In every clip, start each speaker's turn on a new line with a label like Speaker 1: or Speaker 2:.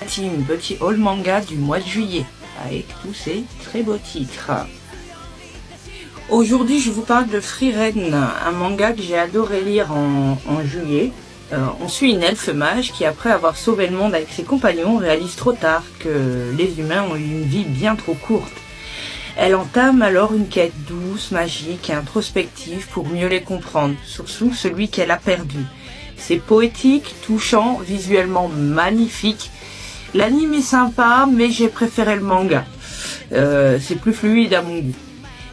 Speaker 1: Un petit haul manga du mois de juillet, avec tous ces très beaux titres. Aujourd'hui, je vous parle de Frieren, un manga que j'ai adoré lire en juillet. On suit une elfe mage qui, après avoir sauvé le monde avec ses compagnons, réalise trop tard que les humains ont eu une vie bien trop courte. Elle entame alors une quête douce, magique et introspective pour mieux les comprendre, surtout celui qu'elle a perdu. C'est poétique, touchant, visuellement magnifique. L'anime est sympa, mais j'ai préféré le manga. C'est plus fluide à mon goût.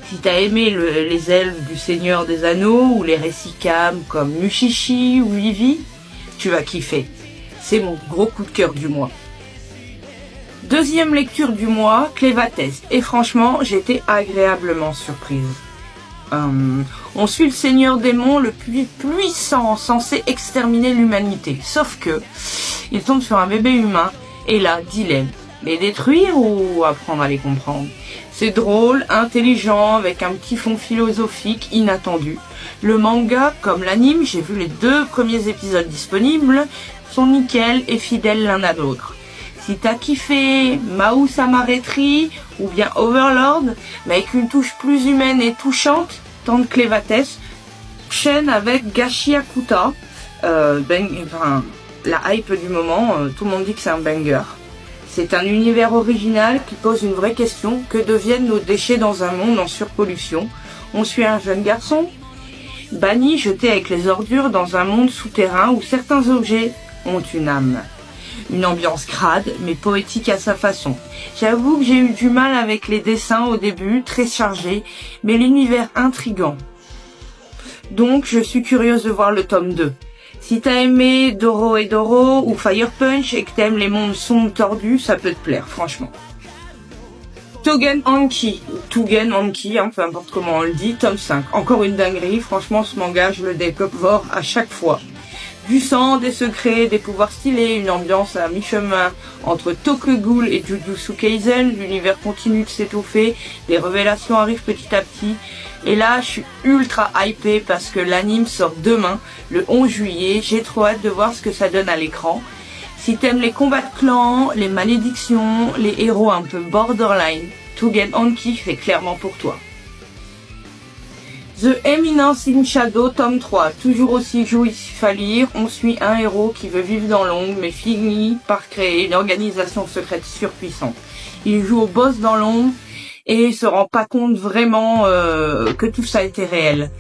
Speaker 1: Si t'as aimé les elfes du Seigneur des Anneaux ou les récits calmes comme Mushishi ou Ivy, tu vas kiffer. C'est mon gros coup de cœur du mois. Deuxième lecture du mois, Clévatès. Et franchement, j'ai été agréablement surprise. On suit le Seigneur Démon le plus puissant, censé exterminer l'humanité. Sauf que, il tombe sur un bébé humain, et là, dilemme. Les détruire ou apprendre à les comprendre? C'est drôle, intelligent, avec un petit fond philosophique inattendu. Le manga, comme l'anime, j'ai vu les 2 premiers épisodes disponibles, sont nickel et fidèles l'un à l'autre. Si t'as kiffé Mahou Samaretri ou bien Overlord, mais avec une touche plus humaine et touchante, tente Clévatès, chaîne avec Gashi Akuta, la hype du moment, tout le monde dit que c'est un banger. C'est un univers original qui pose une vraie question, que deviennent nos déchets dans un monde en surpollution? On suit un jeune garçon, banni, jeté avec les ordures dans un monde souterrain où certains objets ont une âme. Une ambiance crade, mais poétique à sa façon. J'avoue que j'ai eu du mal avec les dessins au début, très chargés, mais l'univers intriguant. Donc, je suis curieuse de voir le tome 2. Si t'as aimé Doro et Doro ou Fire Punch et que t'aimes les mondes sombres tordus, ça peut te plaire, franchement. Tougen Anki, peu importe comment on le dit, tome 5. Encore une dinguerie, franchement ce manga, je le décore à chaque fois. Du sang, des secrets, des pouvoirs stylés, une ambiance à mi-chemin entre Tokyo Ghoul et Jujutsu Kaisen, l'univers continue de s'étoffer, des révélations arrivent petit à petit. Et là, je suis ultra hypée parce que l'anime sort demain, le 11 juillet. J'ai trop hâte de voir ce que ça donne à l'écran. Si t'aimes les combats de clans, les malédictions, les héros un peu borderline, Tougen Anki c'est clairement pour toi. The Eminence in Shadow, tome 3, toujours aussi jouissif à lire. On suit un héros qui veut vivre dans l'ombre, mais finit par créer une organisation secrète surpuissante. Il joue au boss dans l'ombre et se rend pas compte vraiment que tout ça était réel.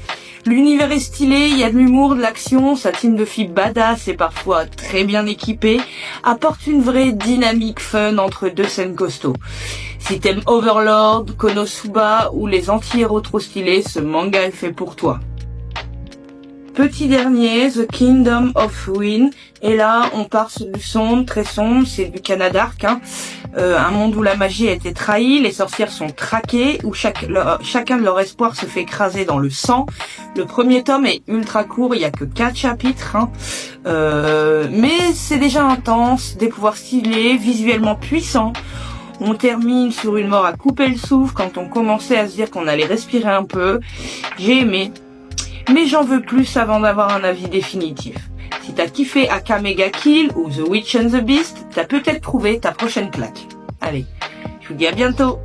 Speaker 1: L'univers est stylé, il y a de l'humour, de l'action, sa team de filles badass et parfois très bien équipée apporte une vraie dynamique fun entre 2 scènes costauds. Si t'aimes Overlord, Konosuba ou les anti-héros trop stylés, ce manga est fait pour toi. Petit dernier, The Kingdom of Wind, et là on part sur du sombre, très sombre, c'est du Canadark, un monde où la magie a été trahie, les sorcières sont traquées, où chacun de leur espoir se fait écraser dans le sang. Le premier tome est ultra court, il y a que 4 chapitres, mais c'est déjà intense, des pouvoirs stylés, visuellement puissants. On termine sur une mort à couper le souffle quand on commençait à se dire qu'on allait respirer un peu. J'ai aimé, mais j'en veux plus avant d'avoir un avis définitif. Si t'as kiffé Akame ga Kill ou The Witch and the Beast, t'as peut-être trouvé ta prochaine claque. Allez, je vous dis à bientôt.